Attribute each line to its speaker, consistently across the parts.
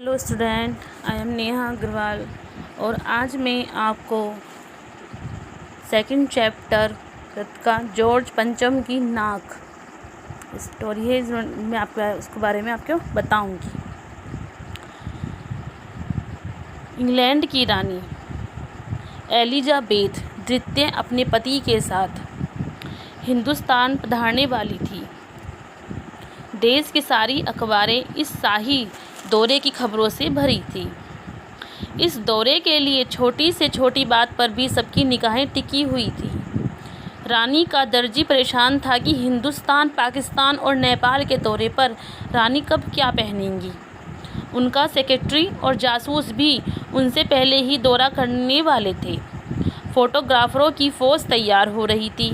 Speaker 1: Hello student, I am Neha Agarwal और आज मैं आपको सेकंड चैप्टर का जॉर्ज पंचम की नाक स्टोरी है, मैं आपको उसके बारे में आपको बताऊंगी। इंग्लैंड की रानी एलिजाबेथ द्वितीय अपने पति के साथ हिंदुस्तान पधारने वाली थी। देश की सारी अखबारें इस शाही दौरे की खबरों से भरी थी। इस दौरे के लिए छोटी से छोटी बात पर भी सबकी निगाहें टिकी हुई थी। रानी का दर्जी परेशान था कि हिंदुस्तान, पाकिस्तान और नेपाल के दौरे पर रानी कब क्या पहनेंगी। उनका सेक्रेटरी और जासूस भी उनसे पहले ही दौरा करने वाले थे। फोटोग्राफरों की फौज तैयार हो रही थी।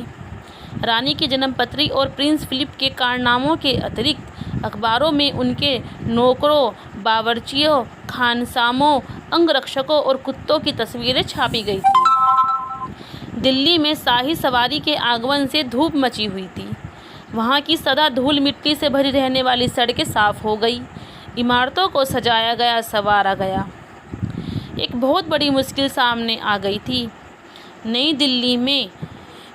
Speaker 1: रानी की जन्मपत्री और प्रिंस फिलिप के कारनामों के अतिरिक्त अखबारों में उनके नौकरों, बावर्चियों, खानसामों, अंगरक्षकों और कुत्तों की तस्वीरें छापी गई थी। दिल्ली में शाही सवारी के आगमन से धूप मची हुई थी। वहाँ की सदा धूल मिट्टी से भरी रहने वाली सड़कें साफ हो गई। इमारतों को सजाया गया, संवारा गया। एक बहुत बड़ी मुश्किल सामने आ गई थी। नई दिल्ली में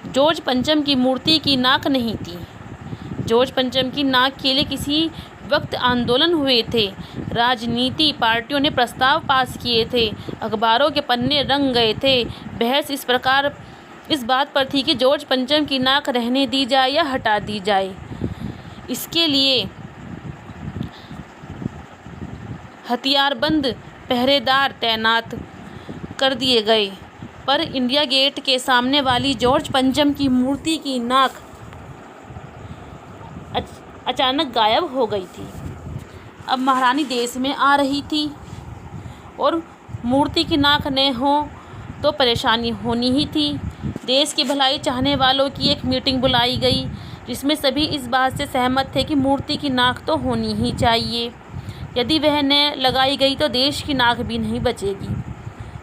Speaker 1: जॉर्ज पंचम की मूर्ति की नाक नहीं थी। जॉर्ज पंचम की नाक के लिए किसी वक्त आंदोलन हुए थे। राजनीति पार्टियों ने प्रस्ताव पास किए थे। अखबारों के पन्ने रंग गए थे। बहस इस बात पर थी कि जॉर्ज पंचम की नाक रहने दी जाए या हटा दी जाए। इसके लिए हथियारबंद पहरेदार तैनात कर दिए गए, पर इंडिया गेट के सामने वाली जॉर्ज पंचम की मूर्ति की नाक अचानक गायब हो गई थी। अब महारानी देश में आ रही थी और मूर्ति की नाक न हो तो परेशानी होनी ही थी। देश की भलाई चाहने वालों की एक मीटिंग बुलाई गई, जिसमें सभी इस बात से सहमत थे कि मूर्ति की नाक तो होनी ही चाहिए। यदि वह न लगाई गई तो देश की नाक भी नहीं बचेगी।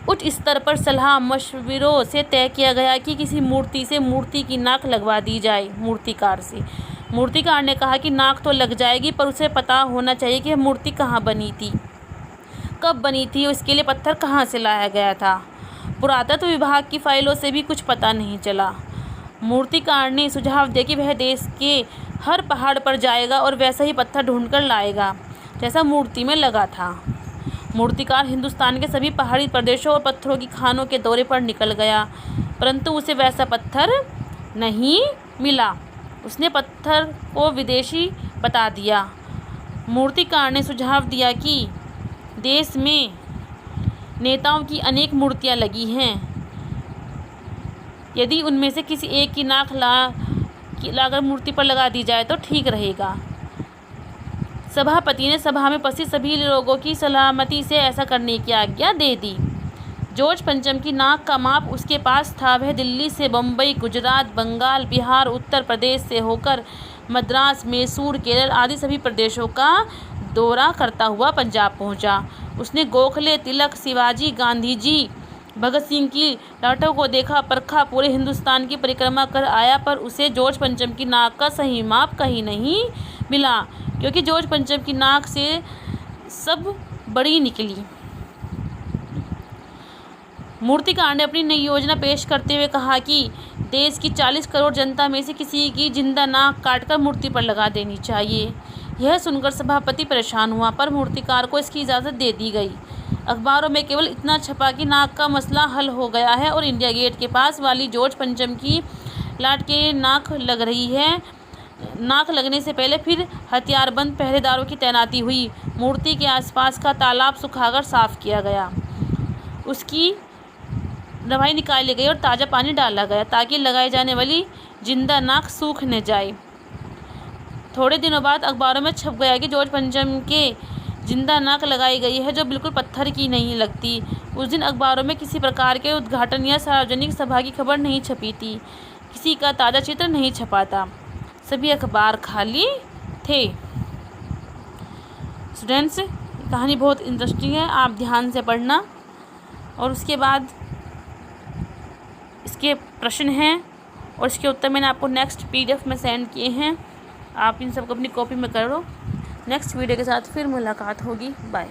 Speaker 1: उच्च स्तर पर सलाह मशविरों से तय किया गया कि किसी मूर्ति से मूर्ति की नाक लगवा दी जाए। मूर्तिकार से मूर्तिकार ने कहा कि नाक तो लग जाएगी, पर उसे पता होना चाहिए कि मूर्ति कहाँ बनी थी, कब बनी थी और इसके लिए पत्थर कहाँ से लाया गया था। पुरातत्व विभाग की फाइलों से भी कुछ पता नहीं चला। मूर्तिकार ने सुझाव दिया कि वह देश के हर पहाड़ पर जाएगा और वैसा ही पत्थर ढूंढकर लाएगा जैसा मूर्ति में लगा था। मूर्तिकार हिंदुस्तान के सभी पहाड़ी प्रदेशों और पत्थरों की खानों के दौरे पर निकल गया, परंतु उसे वैसा पत्थर नहीं मिला। उसने पत्थर को विदेशी बता दिया। मूर्तिकार ने सुझाव दिया कि देश में नेताओं की अनेक मूर्तियां लगी हैं। यदि उनमें से किसी एक की नाक लाकर मूर्ति पर लगा दी जाए तो ठीक रहेगा। सभापति ने सभा में उपस्थित सभी लोगों की सलामती से ऐसा करने की आज्ञा दे दी। जॉर्ज पंचम की नाक का माप उसके पास था। वह दिल्ली से बम्बई, गुजरात, बंगाल, बिहार, उत्तर प्रदेश से होकर मद्रास, मैसूर, केरल आदि सभी प्रदेशों का दौरा करता हुआ पंजाब पहुंचा। उसने गोखले, तिलक, शिवाजी, गांधी जी, भगत सिंह की लाठों को देखा, परखा, पूरे हिंदुस्तान की परिक्रमा कर आया, पर उसे जॉर्ज पंचम की नाक का सही माप कहीं नहीं मिला, क्योंकि जॉर्ज पंचम की नाक से सब बड़ी निकली। मूर्तिकार ने अपनी नई योजना पेश करते हुए कहा कि देश की 40 करोड़ जनता में से किसी की जिंदा नाक काटकर मूर्ति पर लगा देनी चाहिए। यह सुनकर सभापति परेशान हुआ, पर मूर्तिकार को इसकी इजाज़त दे दी गई। अखबारों में केवल इतना छपा कि नाक का मसला हल हो गया है और इंडिया गेट के पास वाली जॉर्ज पंचम की लाट के नाक लग रही है। नाक लगने से पहले फिर हथियारबंद पहरेदारों की तैनाती हुई। मूर्ति के आसपास का तालाब सुखाकर साफ किया गया, उसकी दवाई निकाली गई और ताज़ा पानी डाला गया ताकि लगाई जाने वाली जिंदा नाक सूख न जाए। थोड़े दिनों बाद अखबारों में छप गया कि जॉर्ज पंचम के जिंदा नाक लगाई गई है, जो बिल्कुल पत्थर की नहीं लगती। उस दिन अखबारों में किसी प्रकार के उद्घाटन या सार्वजनिक सभा की खबर नहीं छपी थी। किसी का ताज़ा चित्र नहीं छपा था। सभी अखबार खाली थे। स्टूडेंट्स, कहानी बहुत इंटरेस्टिंग है, आप ध्यान से पढ़ना। और उसके बाद इसके प्रश्न हैं और इसके उत्तर मैंने आपको नेक्स्ट PDF में सेंड किए हैं। आप इन सबको अपनी कॉपी में करो। नेक्स्ट वीडियो के साथ फिर मुलाकात होगी। बाय।